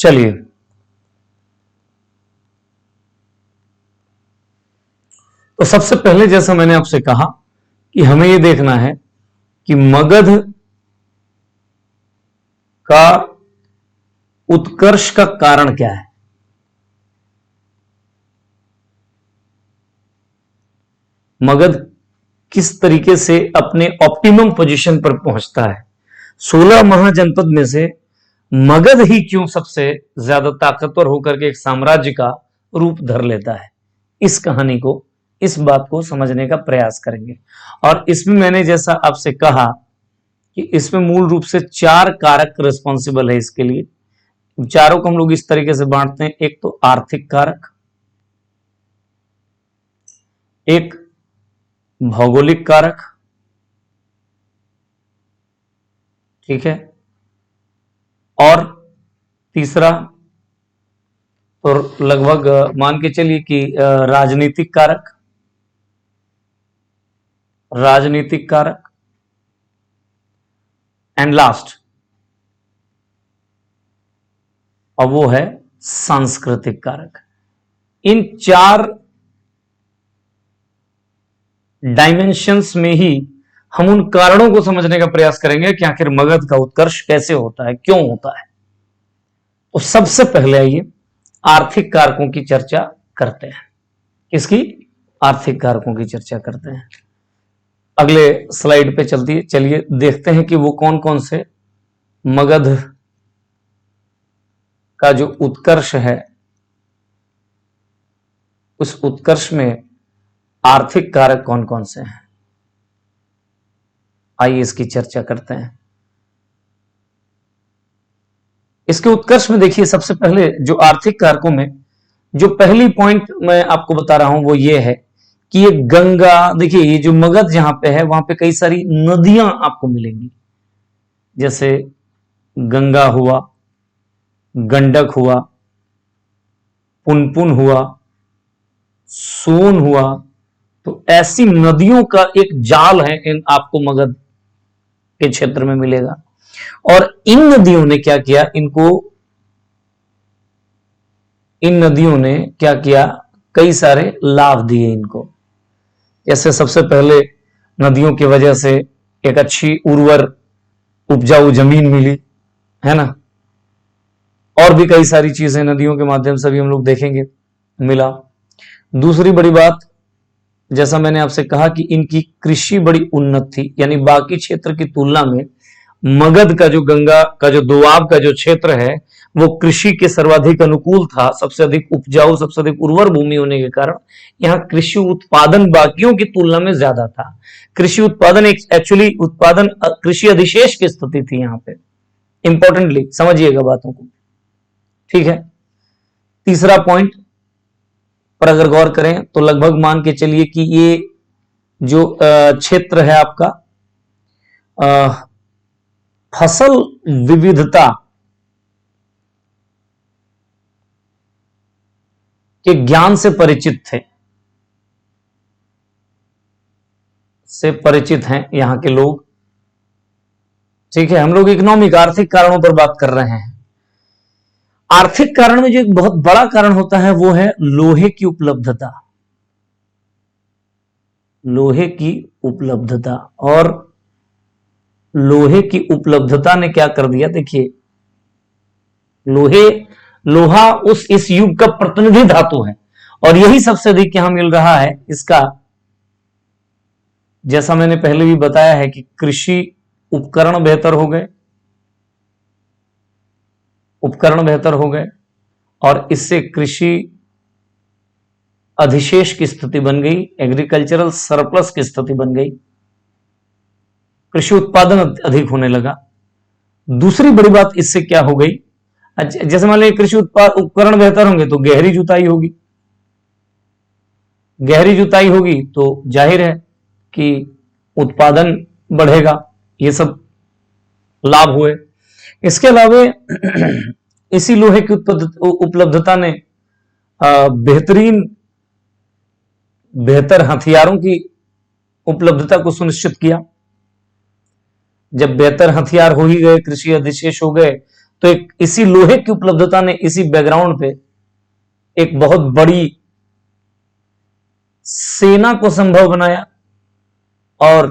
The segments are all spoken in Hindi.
चलिए, तो सबसे पहले जैसा मैंने आपसे कहा कि हमें यह देखना है कि मगध का उत्कर्ष का कारण क्या है। मगध किस तरीके से अपने ऑप्टिमम पोजीशन पर पहुंचता है। 16 महाजनपद में से मगध ही क्यों सबसे ज्यादा ताकतवर होकर के एक साम्राज्य का रूप धर लेता है, इस कहानी को, इस बात को समझने का प्रयास करेंगे। और इसमें मैंने जैसा आपसे कहा कि इसमें मूल रूप से 4 कारक रिस्पॉन्सिबल है इसके लिए। चारों को हम लोग इस तरीके से बांटते हैं, एक तो आर्थिक कारक, एक भौगोलिक कारक, ठीक है, और तीसरा तो लगभग मान के चलिए कि राजनीतिक कारक, एंड लास्ट और वो है सांस्कृतिक कारक। इन 4 डायमेंशंस में ही हम उन कारणों को समझने का प्रयास करेंगे कि आखिर मगध का उत्कर्ष कैसे होता है, क्यों होता है। तो सबसे पहले आइए आर्थिक कारकों की चर्चा करते हैं। किसकी? आर्थिक कारकों की चर्चा करते हैं। अगले स्लाइड पे चलिए देखते हैं कि वो कौन कौन से मगध का जो उत्कर्ष है, उस उत्कर्ष में आर्थिक कारक कौन कौन से हैं। आइए इसकी चर्चा करते हैं। इसके उत्कर्ष में देखिए, सबसे पहले जो आर्थिक कारकों में जो पहली पॉइंट मैं आपको बता रहा हूं वो ये है कि ये गंगा, देखिए ये जो मगध जहां पे है वहां पे कई सारी नदियां आपको मिलेंगी, जैसे गंगा हुआ, गंडक हुआ, पुनपुन हुआ, सोन हुआ। तो ऐसी नदियों का एक जाल है इन आपको मगध के क्षेत्र में मिलेगा। और इन नदियों ने क्या किया, इन नदियों ने क्या किया, कई सारे लाभ दिए इनको। जैसे सबसे पहले नदियों की वजह से एक अच्छी उर्वर उपजाऊ जमीन मिली, है ना। और भी कई सारी चीजें नदियों के माध्यम से भी हम लोग देखेंगे मिला। दूसरी बड़ी बात, जैसा मैंने आपसे कहा कि इनकी कृषि बड़ी उन्नत थी, यानी बाकी क्षेत्र की तुलना में मगध का जो गंगा का जो दोआब का जो क्षेत्र है वो कृषि के सर्वाधिक अनुकूल था, सबसे अधिक उपजाऊ, सबसे अधिक उर्वर भूमि होने के कारण यहां कृषि उत्पादन बाकियों की तुलना में ज्यादा था। कृषि उत्पादन एक्चुअली उत्पादन कृषि अधिशेष की स्थिति थी यहां पे। इंपॉर्टेंटली समझिएगा बातों को, ठीक है। तीसरा पॉइंट पर अगर गौर करें तो लगभग मान के चलिए कि ये जो क्षेत्र है आपका फसल विविधता के ज्ञान से परिचित हैं यहां के लोग, ठीक है। हम लोग इकोनॉमिक आर्थिक कारणों पर बात कर रहे हैं। आर्थिक कारण में जो एक बहुत बड़ा कारण होता है वो है लोहे की उपलब्धता। लोहे की उपलब्धता, और लोहे की उपलब्धता ने क्या कर दिया, देखिए लोहा इस युग का प्रतिनिधि धातु है और यही सबसे अधिक यहां मिल रहा है इसका। जैसा मैंने पहले भी बताया है कि कृषि उपकरण बेहतर हो गए और इससे कृषि अधिशेष की स्थिति बन गई, एग्रीकल्चरल सरप्लस की स्थिति बन गई, कृषि उत्पादन अधिक होने लगा। दूसरी बड़ी बात इससे क्या हो गई, जैसे मान लीजिए कृषि उपकरण बेहतर होंगे तो गहरी जुताई होगी तो जाहिर है कि उत्पादन बढ़ेगा। ये सब लाभ हुए। इसके अलावा इसी लोहे की उपलब्धता ने बेहतर हथियारों की उपलब्धता को सुनिश्चित किया। जब बेहतर हथियार हो ही गए, कृषि अधिशेष हो गए, तो एक इसी लोहे की उपलब्धता ने इसी बैकग्राउंड पे एक बहुत बड़ी सेना को संभव बनाया। और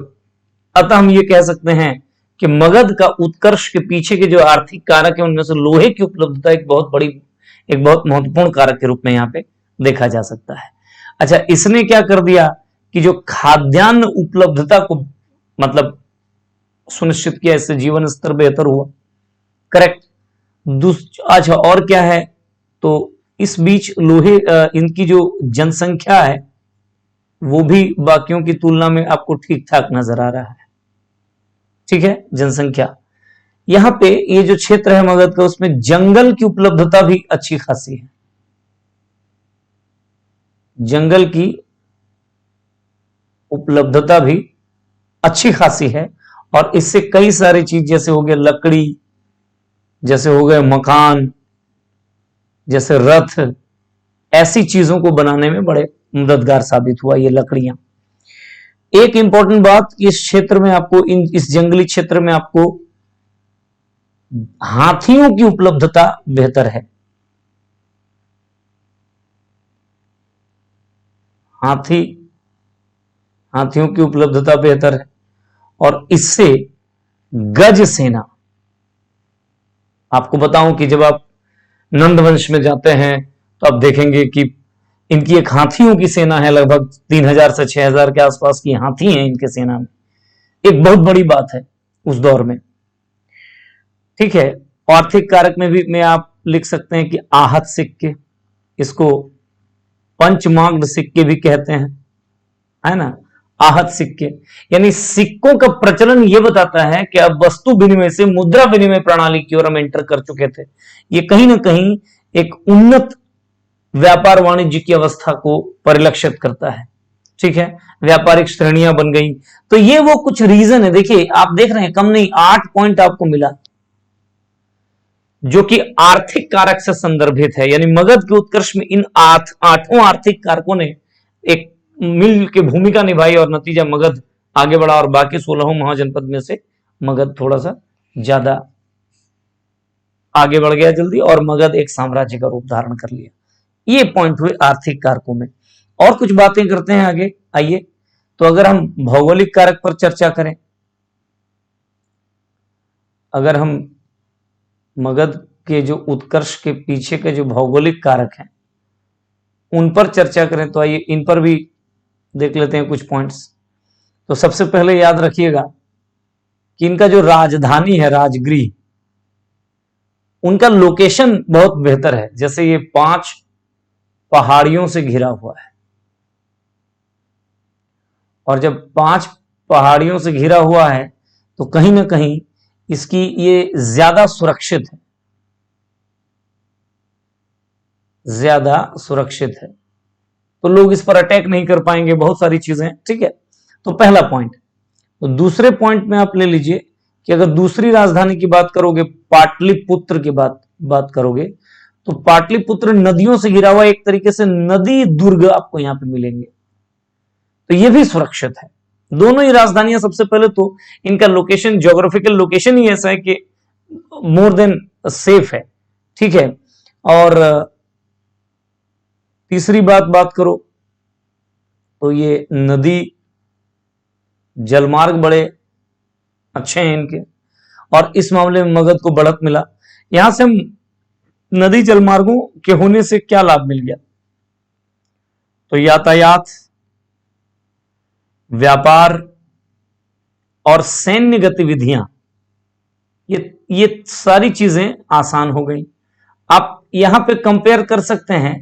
अतः हम ये कह सकते हैं कि मगध का उत्कर्ष के पीछे के जो आर्थिक कारक है उनमें से लोहे की उपलब्धता एक बहुत महत्वपूर्ण कारक के रूप में यहां पे देखा जा सकता है। अच्छा, इसने क्या कर दिया कि जो खाद्यान्न उपलब्धता को मतलब सुनिश्चित किया, इससे जीवन स्तर बेहतर हुआ। करेक्ट। अच्छा, और क्या है, तो इस बीच लोहे इनकी जो जनसंख्या है वो भी बाकियों की तुलना में आपको ठीक ठाक नजर आ रहा है। ठीक है, जनसंख्या यहां पे ये जो क्षेत्र है मगध का, उसमें जंगल की उपलब्धता भी अच्छी खासी है। जंगल की उपलब्धता भी अच्छी खासी है और इससे कई सारी चीज जैसे हो गए लकड़ी, जैसे हो गए मकान, जैसे रथ, ऐसी चीजों को बनाने में बड़े मददगार साबित हुआ ये लकड़ियां। एक इंपॉर्टेंट बात, इस क्षेत्र में आपको इस जंगली क्षेत्र में आपको हाथियों की उपलब्धता बेहतर है। हाथियों की उपलब्धता बेहतर है और इससे गज सेना, आपको बताऊं कि जब आप नंदवंश में जाते हैं तो आप देखेंगे कि इनकी एक हाथियों की सेना है, लगभग 3000 से 6000 के आसपास की हाथी हैं इनके सेना में। एक बहुत बड़ी बात है उस दौर में। ठीक है, आर्थिक कारक में भी में आप लिख सकते हैं कि आहत सिक्के, इसको पंचमांग सिक्के भी कहते हैं, है ना। आहत सिक्के यानी सिक्कों का प्रचलन यह बताता है कि अब वस्तु विनिमय से मुद्रा विनिमय प्रणाली की ओर हम एंटर कर चुके थे। ये कहीं ना कहीं एक उन्नत व्यापार वाणिज्य की अवस्था को परिलक्षित करता है। ठीक है, व्यापारिक श्रेणियां बन गई। तो ये वो कुछ रीजन है, देखिए आप देख रहे हैं कम नहीं 8 पॉइंट आपको मिला जो कि आर्थिक कारक से संदर्भित है। यानी मगध के उत्कर्ष में इन आठों आर्थिक कारकों ने एक मिल के भूमिका निभाई और नतीजा मगध आगे बढ़ा और बाकी 16 महाजनपद में से मगध थोड़ा सा ज्यादा आगे बढ़ गया जल्दी और मगध एक साम्राज्य का रूप धारण कर लिया। ये पॉइंट हुए आर्थिक कारकों में। और कुछ बातें करते हैं आगे, आइए। तो अगर हम भौगोलिक कारक पर चर्चा करें, अगर हम मगध के जो उत्कर्ष के पीछे के जो भौगोलिक कारक हैं उन पर चर्चा करें, तो आइए इन पर भी देख लेते हैं कुछ पॉइंट्स। तो सबसे पहले याद रखिएगा कि इनका जो राजधानी है, राजगृह, उनका लोकेशन बहुत बेहतर है। जैसे ये 5 पहाड़ियों से घिरा हुआ है और जब 5 पहाड़ियों से घिरा हुआ है तो कहीं ना कहीं इसकी ये ज्यादा सुरक्षित है, ज्यादा सुरक्षित है, तो लोग इस पर अटैक नहीं कर पाएंगे, बहुत सारी चीजें। ठीक है, तो पहला पॉइंट। तो दूसरे पॉइंट में आप ले लीजिए कि अगर दूसरी राजधानी की बात करोगे, पाटलिपुत्र की बात करोगे, तो पाटलिपुत्र नदियों से घिरा हुआ एक तरीके से नदी दुर्ग आपको यहां पे मिलेंगे, तो ये भी सुरक्षित है। दोनों ही राजधानियां सबसे पहले तो इनका लोकेशन, ज्योग्राफिकल लोकेशन ही ऐसा है कि मोर देन सेफ है। ठीक है, और तीसरी बात करो तो ये नदी जलमार्ग बड़े अच्छे हैं इनके और इस मामले में मगध को बढ़त मिला। यहां से हम नदी जलमार्गों के होने से क्या लाभ मिल गया, तो यातायात, व्यापार और सैन्य गतिविधियां, ये सारी चीजें आसान हो गई। आप यहां पे कंपेयर कर सकते हैं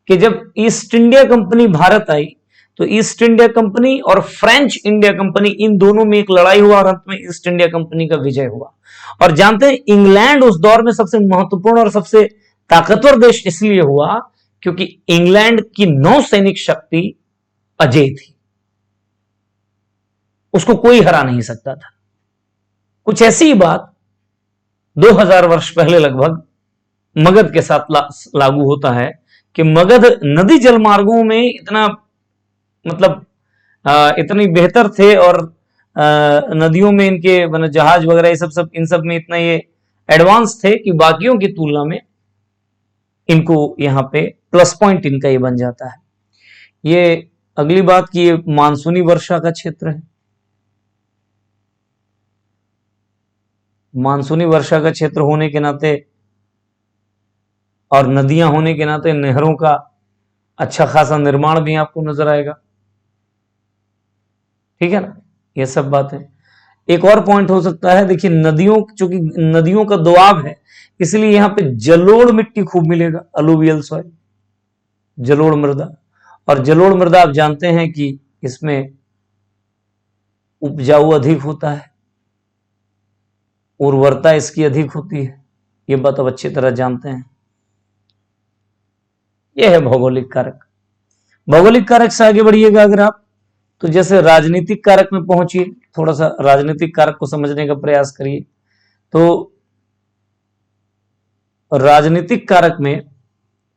कि जब ईस्ट इंडिया कंपनी भारत आई तो ईस्ट इंडिया कंपनी और फ्रेंच इंडिया कंपनी, इन दोनों में एक लड़ाई हुआ और अंत में ईस्ट इंडिया कंपनी का विजय हुआ। और जानते हैं इंग्लैंड उस दौर में सबसे महत्वपूर्ण और सबसे ताकतवर देश इसलिए हुआ क्योंकि इंग्लैंड की नौसैनिक शक्ति अजेय थी, उसको कोई हरा नहीं सकता था। कुछ ऐसी ही बात 2000 वर्ष पहले लगभग मगध के साथ लागू होता है कि मगध नदी जलमार्गों में इतना मतलब इतनी बेहतर थे और नदियों में इनके जहाज वगैरह ये सब इन सब में इतना ये एडवांस थे कि बाकियों की तुलना में इनको यहां पे प्लस पॉइंट इनका ये बन जाता है। ये अगली बात कि ये मानसूनी वर्षा का क्षेत्र है। मानसूनी वर्षा का क्षेत्र होने के नाते और नदियां होने के नाते नहरों का अच्छा खासा निर्माण भी आपको नजर आएगा। ठीक है ना, ये सब बात है। एक और पॉइंट हो सकता है, देखिए नदियों, चूंकि नदियों का दोआब है इसलिए यहां पे जलोढ़ मिट्टी खूब मिलेगा, अलुवियल सॉइल, जलोढ़ मृदा। और जलोढ़ मृदा आप जानते हैं कि इसमें उपजाऊ अधिक होता है, उर्वरता इसकी अधिक होती है, ये बात आप अच्छी तरह जानते हैं। यह है भौगोलिक कारक। भौगोलिक कारक से आगे बढ़िएगा अगर आप, तो जैसे राजनीतिक कारक में पहुंचिए, थोड़ा सा राजनीतिक कारक को समझने का प्रयास करिए। तो राजनीतिक कारक में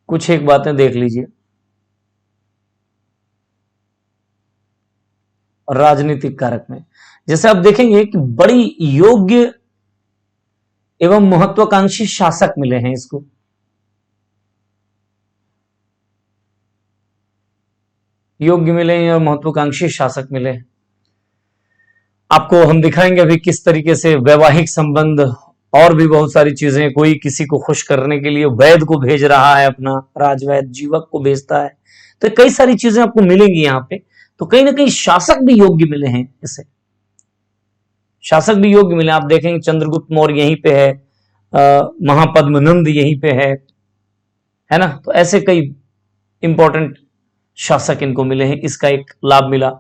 कुछ एक बातें देख लीजिए। राजनीतिक कारक में जैसे आप देखेंगे कि बड़ी योग्य एवं महत्वाकांक्षी शासक मिले हैं इसको। योग्य मिले हैं और महत्वाकांक्षी शासक मिले हैं। आपको हम दिखाएंगे अभी किस तरीके से वैवाहिक संबंध और भी बहुत सारी चीजें, कोई किसी को खुश करने के लिए वैद को भेज रहा है, अपना राजवैद जीवक को भेजता है, तो कई सारी चीजें आपको मिलेंगी यहाँ पे। तो कहीं ना कहीं शासक भी योग्य मिले हैं इसे, शासक भी योग्य मिले। आप देखेंगे चंद्रगुप्त मौर्य यहीं पे है, महापद्मनंद यहीं पे है ना। तो ऐसे कई इंपॉर्टेंट शासक इनको मिले हैं, इसका एक लाभ मिला।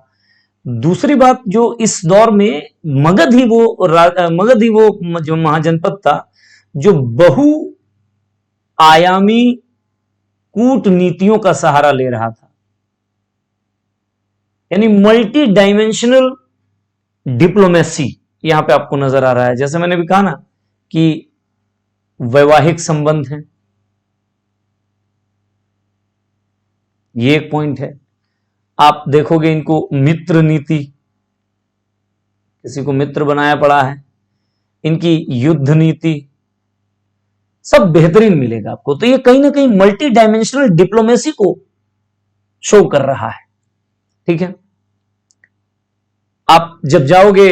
दूसरी बात, जो इस दौर में मगध ही वो जो महाजनपद था जो बहु आयामी कूटनीतियों का सहारा ले रहा था, यानी मल्टी डायमेंशनल डिप्लोमेसी यहां पे आपको नजर आ रहा है। जैसे मैंने भी कहा ना कि वैवाहिक संबंध है, ये एक पॉइंट है। आप देखोगे इनको मित्र नीति, किसी को मित्र बनाया पड़ा है, इनकी युद्ध नीति, सब बेहतरीन मिलेगा आपको। तो ये कहीं ना कहीं मल्टी डायमेंशनल डिप्लोमेसी को शो कर रहा है। ठीक है, आप जब जाओगे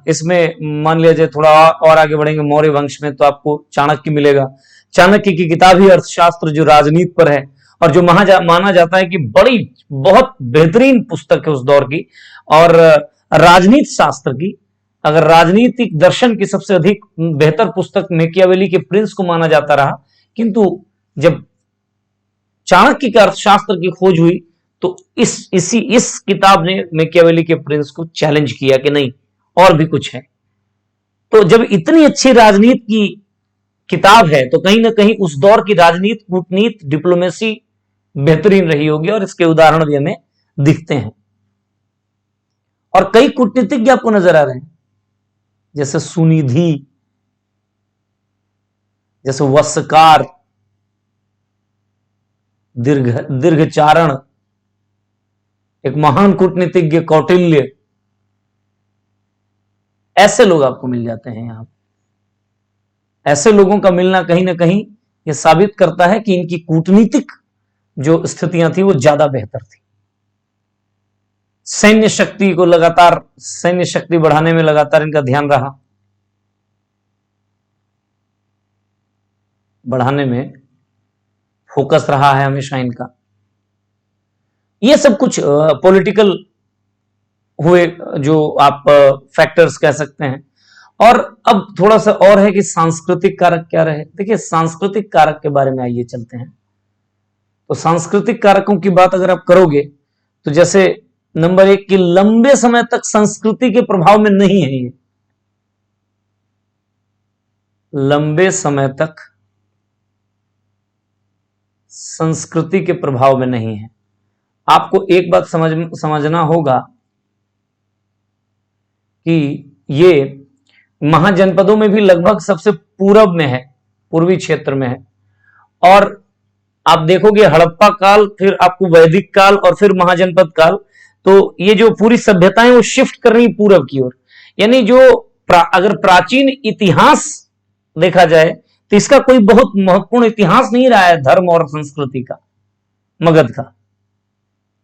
इसमें, मान लिया जाए थोड़ा और आगे बढ़ेंगे मौर्य वंश में, तो आपको चाणक्य मिलेगा। चाणक्य की किताब ही अर्थशास्त्र जो राजनीति पर है और जो माना जाता है कि बड़ी बहुत बेहतरीन पुस्तक है उस दौर की। और राजनीति शास्त्र की, अगर राजनीतिक दर्शन की सबसे अधिक बेहतर पुस्तक मैकियावेली के प्रिंस को माना जाता रहा, किंतु जब चाणक्य के अर्थशास्त्र की खोज हुई तो इस किताब ने मैकियावेली के प्रिंस को चैलेंज किया कि नहीं, और भी कुछ है। तो जब इतनी अच्छी राजनीति की किताब है तो कहीं ना कहीं उस दौर की राजनीति, कूटनीति, डिप्लोमेसी बेहतरीन रही होगी, और इसके उदाहरण भी हमें दिखते हैं। और कई कूटनीतिज्ञ आपको नजर आ रहे हैं, जैसे सुनिधि, जैसे वस्कार, दीर्घचारण, एक महान कूटनीतिज्ञ कौटिल्य, ऐसे लोग आपको मिल जाते हैं यहां। ऐसे लोगों का मिलना कहीं ना कहीं यह साबित करता है कि इनकी कूटनीतिक जो स्थितियां थी वो ज्यादा बेहतर थी। सैन्य शक्ति को लगातार, सैन्य शक्ति बढ़ाने में लगातार इनका ध्यान रहा, बढ़ाने में फोकस रहा है हमेशा इनका। ये सब कुछ पॉलिटिकल हुए जो आप फैक्टर्स कह सकते हैं। और अब थोड़ा सा और है कि सांस्कृतिक कारक क्या रहे। देखिए सांस्कृतिक कारक के बारे में आइए चलते हैं। तो सांस्कृतिक कारकों की बात अगर आप करोगे तो जैसे नंबर 1 कि लंबे समय तक संस्कृति के प्रभाव में नहीं है ये, लंबे समय तक संस्कृति के प्रभाव में नहीं है। आपको एक बात समझना होगा कि ये महाजनपदों में भी लगभग सबसे पूरब में है, पूर्वी क्षेत्र में है। और आप देखोगे हड़प्पा काल, फिर आपको वैदिक काल और फिर महाजनपद काल, तो ये जो पूरी सभ्यताएं वो शिफ्ट कर रही पूरब की ओर। यानी जो अगर प्राचीन इतिहास देखा जाए तो इसका कोई बहुत महत्वपूर्ण इतिहास नहीं रहा है धर्म और संस्कृति का, मगध का।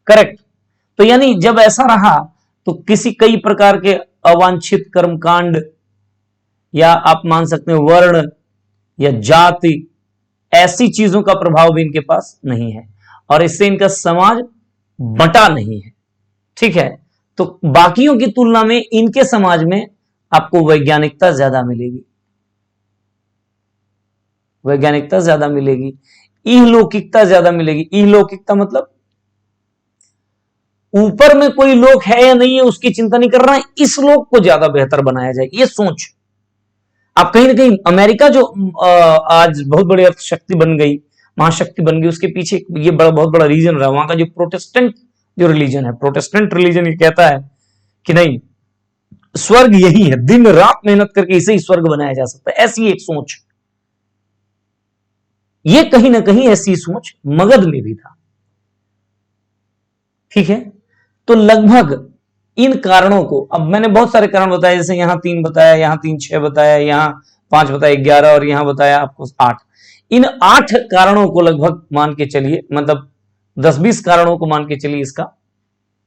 करेक्ट। तो यानी जब ऐसा रहा तो किसी कई प्रकार के अवांछित कर्मकांड, या आप मान सकते हैं वर्ण या जाति, ऐसी चीजों का प्रभाव भी इनके पास नहीं है, और इससे इनका समाज बंटा नहीं है। ठीक है, तो बाकियों की तुलना में इनके समाज में आपको वैज्ञानिकता ज्यादा मिलेगी, वैज्ञानिकता ज्यादा मिलेगी, इहलौकिकता ज्यादा मिलेगी। इहलौकिकता मतलब ऊपर में कोई लोक है या नहीं है उसकी चिंता नहीं कर रहा है, इस लोक को ज्यादा बेहतर बनाया जाए, ये सोच। आप कहीं ना कहीं अमेरिका जो आज बहुत बड़ी अर्थशक्ति बन गई, महाशक्ति बन गई, उसके पीछे ये बहुत बड़ा रीजन रहा। वहां का जो प्रोटेस्टेंट जो रिलीजन है, प्रोटेस्टेंट रिलीजन ये कहता है कि नहीं, स्वर्ग यही है, दिन रात मेहनत करके इसे ही स्वर्ग बनाया जा सकता है, ऐसी एक सोच। ये कहीं ना कहीं ऐसी सोच मगध में भी था। ठीक है, तो लगभग इन कारणों को, अब मैंने बहुत सारे कारण बताए, जैसे यहां 3 बताया, यहां 3 6 बताया, यहां 5 बताया, 11, और यहां बताया आपको 8। इन 8 कारणों को लगभग मान के चलिए, मतलब 10-20 कारणों को मान के चलिए इसका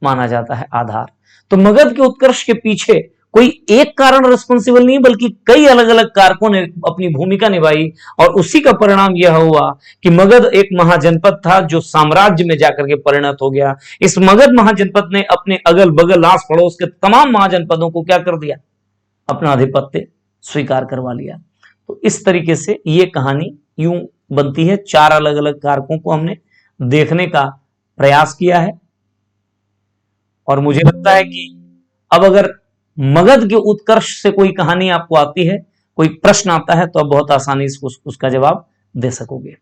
माना जाता है आधार। तो मगध के उत्कर्ष के पीछे कोई एक कारण रिस्पॉन्सिबल नहीं, बल्कि कई अलग अलग कारकों ने अपनी भूमिका निभाई, और उसी का परिणाम यह हुआ कि मगध एक महाजनपद था जो साम्राज्य में जाकर के परिणत हो गया। इस मगध महाजनपद ने अपने अगल बगल आस पड़ोस के तमाम महाजनपदों को क्या कर दिया, अपना आधिपत्य स्वीकार करवा लिया। तो इस तरीके से यह कहानी यूं बनती है। 4 अलग अलग कारकों को हमने देखने का प्रयास किया है, और मुझे लगता है कि अब अगर मगध के उत्कर्ष से कोई कहानी आपको आती है, कोई प्रश्न आता है, तो आप बहुत आसानी से उसका जवाब दे सकोगे।